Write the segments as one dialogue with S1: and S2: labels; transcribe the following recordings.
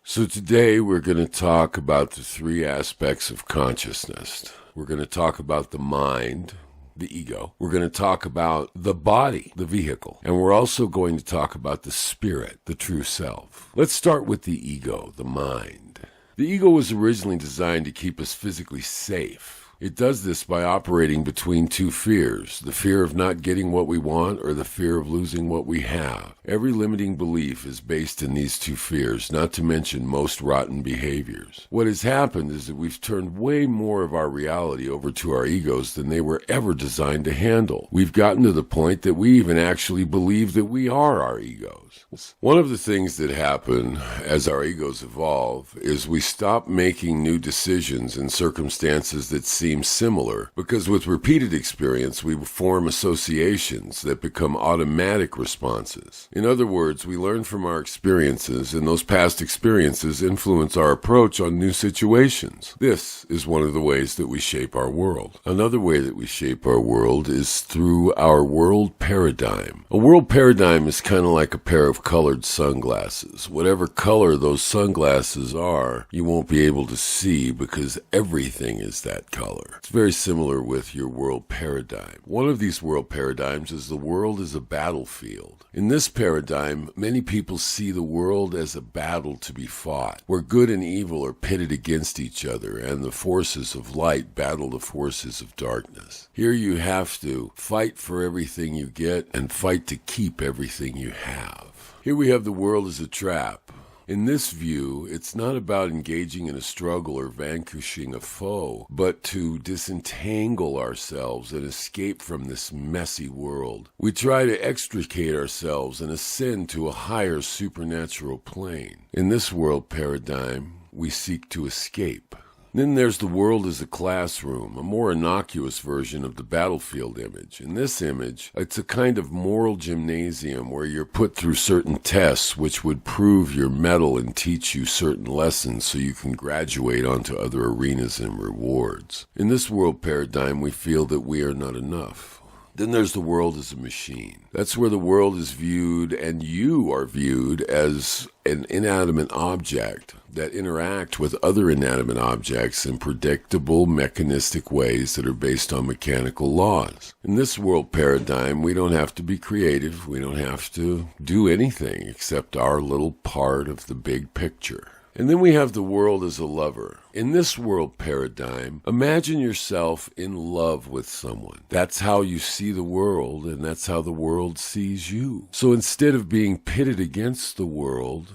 S1: So today we're going to talk about the three aspects of consciousness. We're going to talk about the mind, the ego. We're going to talk about the body, the vehicle. And we're also going to talk about the spirit, the true self. Let's start with the ego, the mind. The ego was originally designed to keep us physically safe. It does this by operating between two fears, the fear of not getting what we want or the fear of losing what we have. Every limiting belief is based in these two fears, not to mention most rotten behaviors. What has happened is that we've turned way more of our reality over to our egos than they were ever designed to handle. We've gotten to the point that we even actually believe that we are our egos. One of the things that happen as our egos evolve is we stop making new decisions in circumstances that seem similar, because with repeated experience we form associations that become automatic responses. In other words, we learn from our experiences, and those past experiences influence our approach on new situations. This is one of the ways that we shape our world. Another way that we shape our world is through our world paradigm. A world paradigm is kind of like a pair of colored sunglasses. Whatever color those sunglasses are, you won't be able to see because everything is that color. It's very similar with your world paradigm. One of these world paradigms is the world as a battlefield. In this paradigm, many people see the world as a battle to be fought, where good and evil are pitted against each other and the forces of light battle the forces of darkness. Here you have to fight for everything you get and fight to keep everything you have. Here we have the world as a trap. In this view, it's not about engaging in a struggle or vanquishing a foe, but to disentangle ourselves and escape from this messy world. We try to extricate ourselves and ascend to a higher supernatural plane. In this world paradigm, we seek to escape. Then there's the world as a classroom, a more innocuous version of the battlefield image. In this image, it's a kind of moral gymnasium where you're put through certain tests which would prove your mettle and teach you certain lessons so you can graduate onto other arenas and rewards. In this world paradigm, we feel that we are not enough. Then there's the world as a machine. That's where the world is viewed and you are viewed as an inanimate object that interact with other inanimate objects in predictable, mechanistic ways that are based on mechanical laws. In this world paradigm, we don't have to be creative. We don't have to do anything except our little part of the big picture. And then we have the world as a lover. In this world paradigm, imagine yourself in love with someone. That's how you see the world, and that's how the world sees you. So instead of being pitted against the world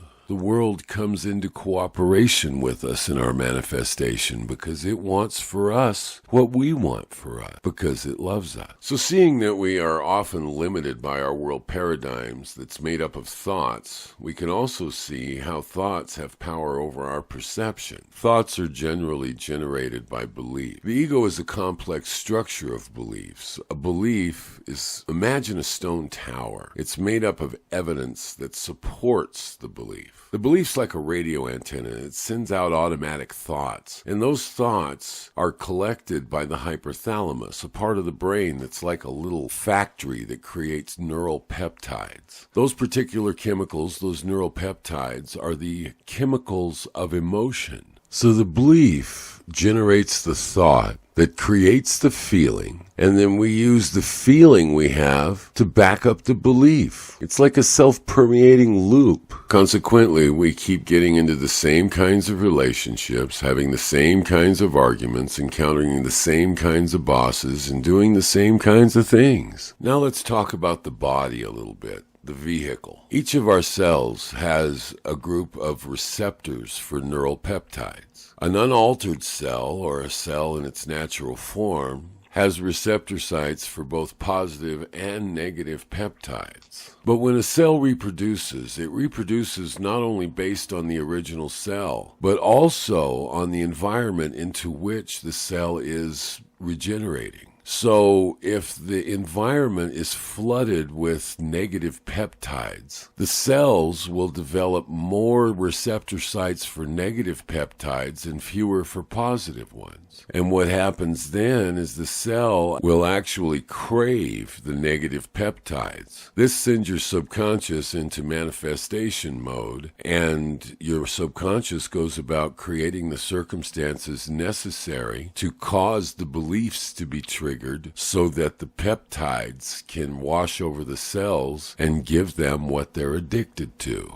S1: comes into cooperation with us in our manifestation because it wants for us what we want for us, because it loves us. So seeing that we are often limited by our world paradigms that's made up of thoughts, we can also see how thoughts have power over our perception. Thoughts are generally generated by belief. The ego is a complex structure of beliefs. A belief is, imagine a stone tower. It's made up of evidence that supports the belief. The belief's like a radio antenna. It sends out automatic thoughts. And those thoughts are collected by the hypothalamus, a part of the brain that's like a little factory that creates neural peptides. Those particular chemicals, those neural peptides, are the chemicals of emotion. So the belief generates the thought that creates the feeling, and then we use the feeling we have to back up the belief. It's like a self-permeating loop. Consequently, we keep getting into the same kinds of relationships, having the same kinds of arguments, encountering the same kinds of bosses, and doing the same kinds of things. Now let's talk about the body a little bit. The vehicle. Each of our cells has a group of receptors for neural peptides. An unaltered cell, or a cell in its natural form, has receptor sites for both positive and negative peptides. But when a cell reproduces, it reproduces not only based on the original cell, but also on the environment into which the cell is regenerating. So if the environment is flooded with negative peptides, the cells will develop more receptor sites for negative peptides and fewer for positive ones. And what happens then is the cell will actually crave the negative peptides. This sends your subconscious into manifestation mode, and your subconscious goes about creating the circumstances necessary to cause the beliefs to be triggered so that the peptides can wash over the cells and give them what they're addicted to.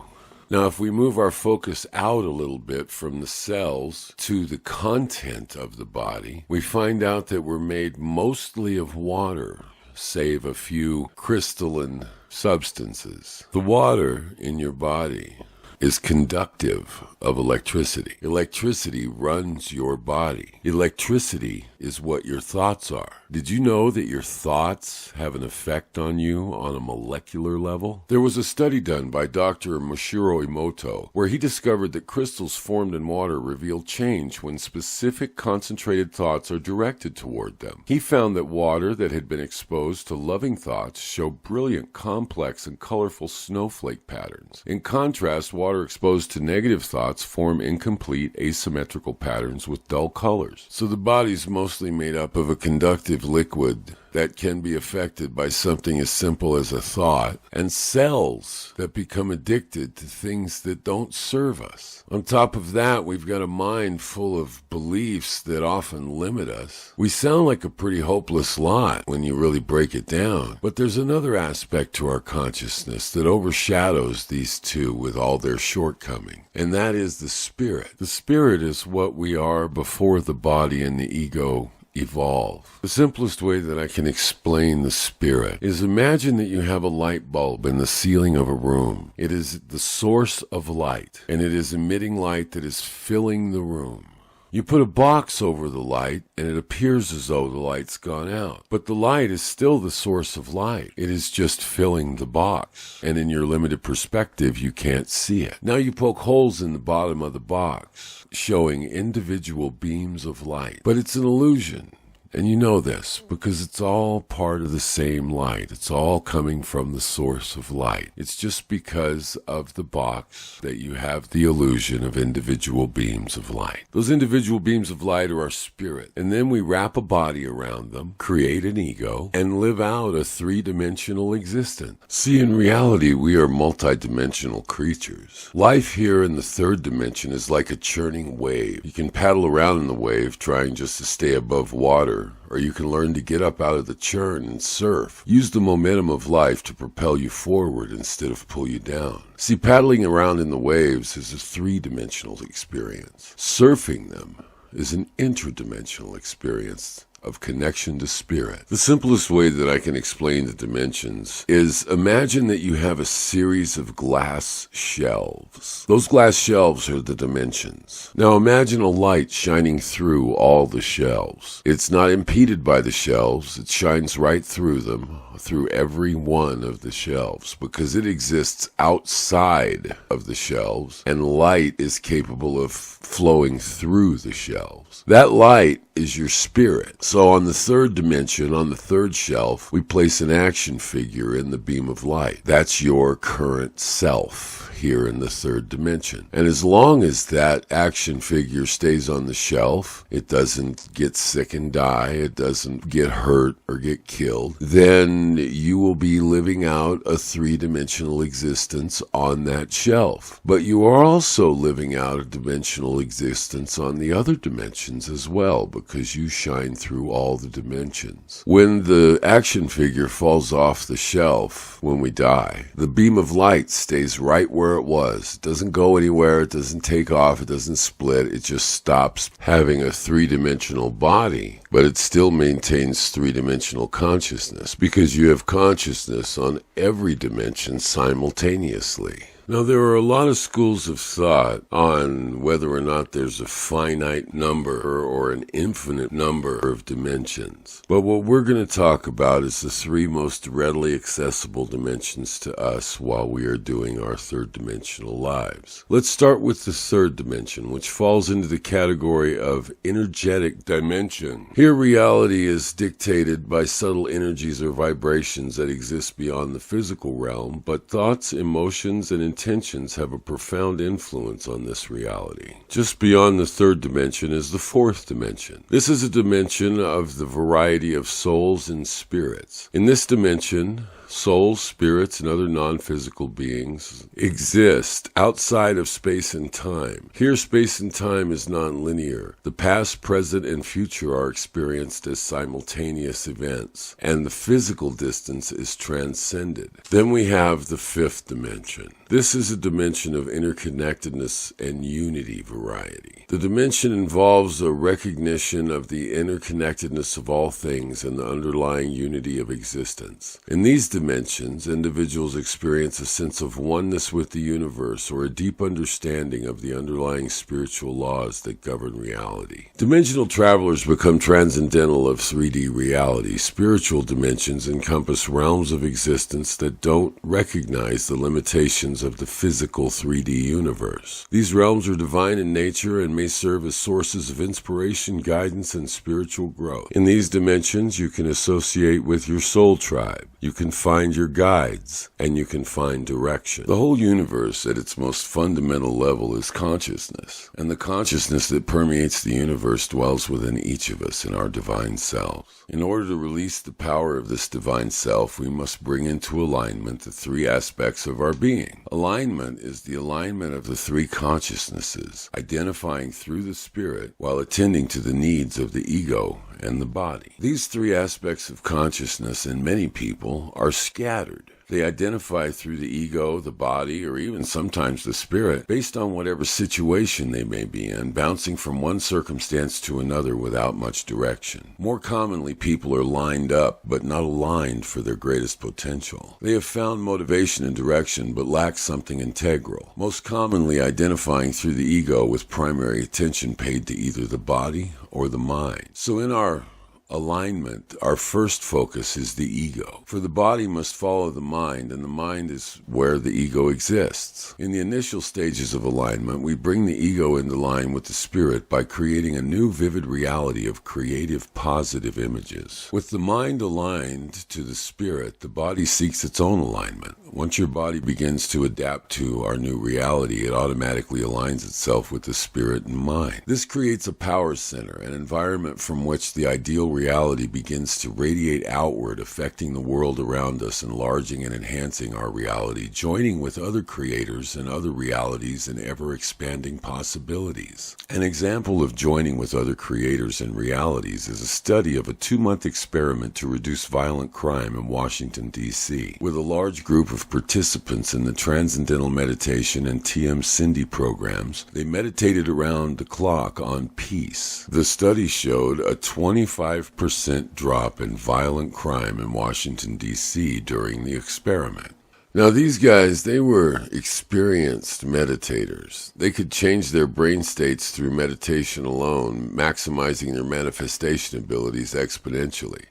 S1: Now, if we move our focus out a little bit from the cells to the content of the body, we find out that we're made mostly of water, save a few crystalline substances. The water in your body is conductive of electricity. Electricity runs your body. Electricity is what your thoughts are. Did you know that your thoughts have an effect on you on a molecular level? There was a study done by Dr. Moshiro Emoto where he discovered that crystals formed in water reveal change when specific concentrated thoughts are directed toward them. He found that water that had been exposed to loving thoughts showed brilliant, complex, and colorful snowflake patterns. In contrast, water exposed to negative thoughts form incomplete, asymmetrical patterns with dull colors. So the body's mostly made up of a conductive liquid that can be affected by something as simple as a thought, and cells that become addicted to things that don't serve us. On top of that, we've got a mind full of beliefs that often limit us. We sound like a pretty hopeless lot when you really break it down, but there's another aspect to our consciousness that overshadows these two with all their shortcomings, and that is the spirit. The spirit is what we are before the body and the ego evolve. The simplest way that I can explain the spirit is imagine that you have a light bulb in the ceiling of a room. It is the source of light, and it is emitting light that is filling the room. You put a box over the light, and it appears as though the light's gone out. But the light is still the source of light. It is just filling the box. And in your limited perspective, you can't see it. Now you poke holes in the bottom of the box, showing individual beams of light. But it's an illusion. And you know this because it's all part of the same light. It's all coming from the source of light. It's just because of the box that you have the illusion of individual beams of light. Those individual beams of light are our spirit. And then we wrap a body around them, create an ego, and live out a three-dimensional existence. See, in reality, we are multi-dimensional creatures. Life here in the third dimension is like a churning wave. You can paddle around in the wave trying just to stay above water, or you can learn to get up out of the churn and surf. Use the momentum of life to propel you forward instead of pull you down. See, paddling around in the waves is a three-dimensional experience. Surfing them is an interdimensional experience of connection to spirit. The simplest way that I can explain the dimensions is imagine that you have a series of glass shelves. Those glass shelves are the dimensions. Now imagine a light shining through all the shelves. It's not impeded by the shelves. It shines right through them, through every one of the shelves, because it exists outside of the shelves, and light is capable of flowing through the shelves. That light is your spirit. So on the third dimension, on the third shelf, we place an action figure in the beam of light. That's your current self here in the third dimension. And as long as that action figure stays on the shelf, it doesn't get sick and die, it doesn't get hurt or get killed, then you will be living out a three-dimensional existence on that shelf. But you are also living out a dimensional existence on the other dimensions as well, because you shine through all the dimensions. When the action figure falls off the shelf when we die, the beam of light stays right where it was. It doesn't go anywhere, it doesn't take off, it doesn't split, it just stops having a three-dimensional body, but it still maintains three-dimensional consciousness because you have consciousness on every dimension simultaneously. Now, there are a lot of schools of thought on whether or not there's a finite number or an infinite number of dimensions. But what we're going to talk about is the three most readily accessible dimensions to us while we are doing our third dimensional lives. Let's start with the third dimension, which falls into the category of energetic dimension. Here, reality is dictated by subtle energies or vibrations that exist beyond the physical realm, but thoughts, emotions, and intentions have a profound influence on this reality. Just beyond the third dimension is the fourth dimension. This is a dimension of the variety of souls and spirits. In this dimension, souls, spirits, and other non-physical beings exist outside of space and time. Here, space and time is non-linear. The past, present, and future are experienced as simultaneous events, and the physical distance is transcended. Then we have the fifth dimension. This is a dimension of interconnectedness and unity variety. The dimension involves a recognition of the interconnectedness of all things and the underlying unity of existence. In these dimensions, individuals experience a sense of oneness with the universe or a deep understanding of the underlying spiritual laws that govern reality. Dimensional travelers become transcendental of 3D reality. Spiritual dimensions encompass realms of existence that don't recognize the limitations of the physical 3D universe. These realms are divine in nature and may serve as sources of inspiration, guidance, and spiritual growth. In these dimensions, you can associate with your soul tribe. You can find your guides, and you can find direction. The whole universe at its most fundamental level is consciousness, and the consciousness that permeates the universe dwells within each of us in our divine selves. In order to release the power of this divine self, we must bring into alignment the three aspects of our being. Alignment is the alignment of the three consciousnesses, identifying through the spirit while attending to the needs of the ego and the body. These three aspects of consciousness in many people are scattered. They identify through the ego, the body, or even sometimes the spirit, based on whatever situation they may be in, bouncing from one circumstance to another without much direction. More commonly, people are lined up, but not aligned for their greatest potential. They have found motivation and direction, but lack something integral, most commonly identifying through the ego with primary attention paid to either the body or the mind. So in our alignment, our first focus is the ego. For the body must follow the mind, and the mind is where the ego exists. In the initial stages of alignment, we bring the ego into line with the spirit by creating a new vivid reality of creative, positive images. With the mind aligned to the spirit, the body seeks its own alignment. Once your body begins to adapt to our new reality, it automatically aligns itself with the spirit and mind. This creates a power center, an environment from which the ideal reality begins to radiate outward, affecting the world around us, enlarging and enhancing our reality, joining with other creators and other realities and ever-expanding possibilities. An example of joining with other creators and realities is a study of a 2-month experiment to reduce violent crime in Washington, D.C. With a large group of participants in the Transcendental Meditation and TM Cindy programs, they meditated around the clock on peace. The study showed a 25% drop in violent crime in Washington, D.C. during the experiment. Now, these guys, they were experienced meditators. They could change their brain states through meditation alone, maximizing their manifestation abilities exponentially.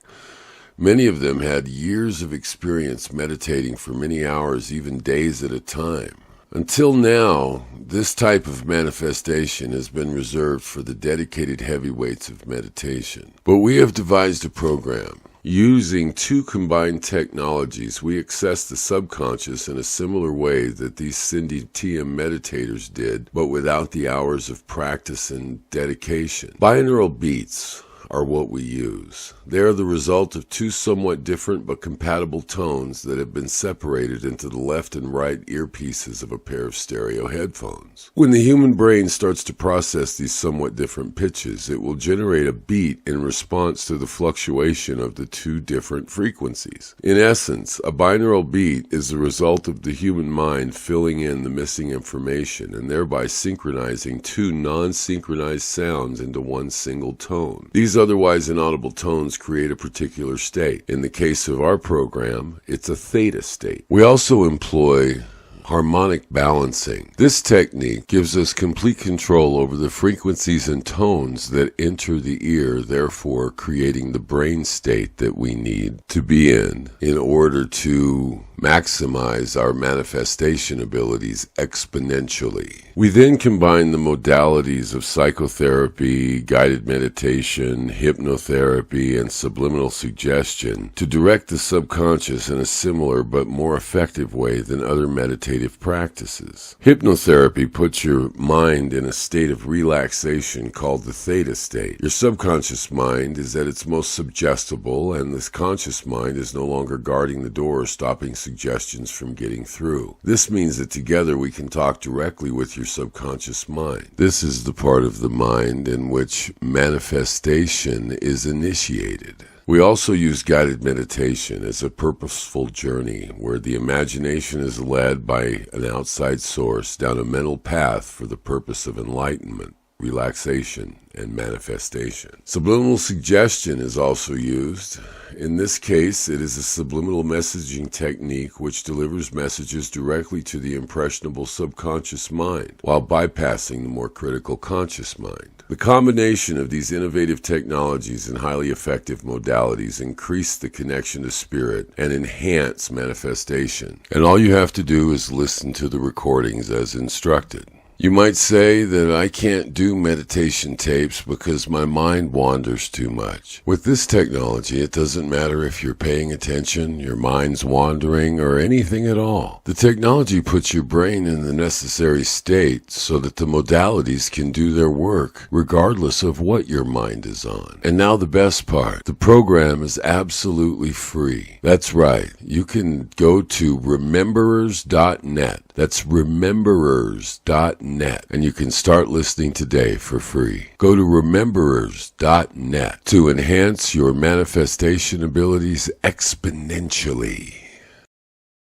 S1: Many of them had years of experience meditating for many hours, even days at a time. Until now, this type of manifestation has been reserved for the dedicated heavyweights of meditation. But we have devised a program. Using two combined technologies, we access the subconscious in a similar way that these Cindy TM meditators did, but without the hours of practice and dedication. Binaural beats are what we use. They are the result of two somewhat different but compatible tones that have been separated into the left and right earpieces of a pair of stereo headphones. When the human brain starts to process these somewhat different pitches, it will generate a beat in response to the fluctuation of the two different frequencies. In essence, a binaural beat is the result of the human mind filling in the missing information and thereby synchronizing two non-synchronized sounds into one single tone. These otherwise inaudible tones create a particular state. In the case of our program, it's a theta state. We also employ harmonic balancing. This technique gives us complete control over the frequencies and tones that enter the ear, therefore creating the brain state that we need to be in order to maximize our manifestation abilities exponentially. We then combine the modalities of psychotherapy, guided meditation, hypnotherapy, and subliminal suggestion to direct the subconscious in a similar but more effective way than other meditative practices. Hypnotherapy puts your mind in a state of relaxation called the theta state. Your subconscious mind is at its most suggestible, and this conscious mind is no longer guarding the door or stopping suggestions from getting through. This means that together we can talk directly with your subconscious mind. This is the part of the mind in which manifestation is initiated. We also use guided meditation as a purposeful journey where the imagination is led by an outside source down a mental path for the purpose of enlightenment, relaxation, and manifestation. Subliminal suggestion is also used. In this case, it is a subliminal messaging technique which delivers messages directly to the impressionable subconscious mind while bypassing the more critical conscious mind. The combination of these innovative technologies and highly effective modalities increase the connection to spirit and enhance manifestation. And all you have to do is listen to the recordings as instructed. You might say that I can't do meditation tapes because my mind wanders too much. With this technology, it doesn't matter if you're paying attention, your mind's wandering, or anything at all. The technology puts your brain in the necessary state so that the modalities can do their work regardless of what your mind is on. And now the best part, the program is absolutely free. That's right, you can go to rememberers.net. That's rememberers.net, and you can start listening today for free. Go to rememberers.net to enhance your manifestation abilities exponentially.